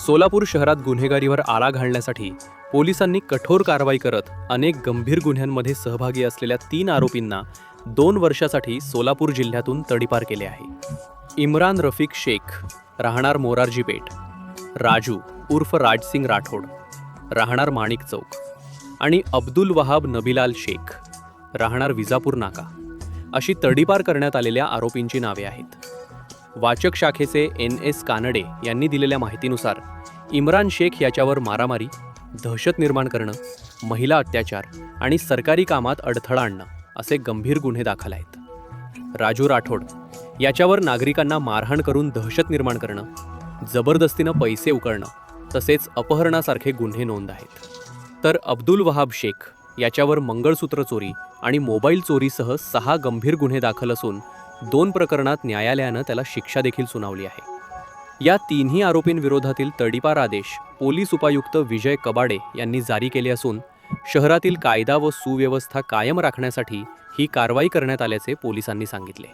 सोलापूर शहरात गुन्हेगारीवर आळा घालण्यासाठी पोलिसांनी कठोर कारवाई करत अनेक गंभीर गुन्ह्यांमध्ये सहभागी असलेल्या 3 आरोपींना 2 वर्षासाठी सोलापूर जिल्ह्यातून तडीपार केले आहे. इम्रान रफिक शेख, राहणार मोरारजी पेठ, राजू उर्फ राजसिंग राठोड, राहणार माणिक चौक आणि अब्दुल वहाब नबिलाल शेख, राहणार विजापूर नाका, अशी तडीपार करण्यात आलेल्या आरोपींची नावे आहेत. वाचक शाखेचे NS कानडे यांनी दिलेल्या माहितीनुसार इम्रान शेख याच्यावर मारामारी, दहशत निर्माण करणं, महिला अत्याचार आणि सरकारी कामात अडथळा आणणं असे गंभीर गुन्हे दाखल आहेत. राजू राठोड याच्यावर नागरिकांना मारहाण करून दहशत निर्माण करणं, जबरदस्तीनं पैसे उकळणं तसेच अपहरणासारखे गुन्हे नोंद आहेत. तर अब्दुल वहाब शेख याच्यावर मंगळसूत्र चोरी आणि मोबाईल चोरीसह 6 गंभीर गुन्हे दाखल असून 2 प्रकरणात न्यायालयानं त्याला शिक्षा देखील सुनावली आहे. या 3ही आरोपींविरोधातील तडीपार आदेश पोलीस उपायुक्त विजय कबाडे यांनी जारी केले असून शहरातील कायदा व सुव्यवस्था कायम राखण्यासाठी ही कारवाई करण्यात आल्याचे पोलिसांनी सांगितले.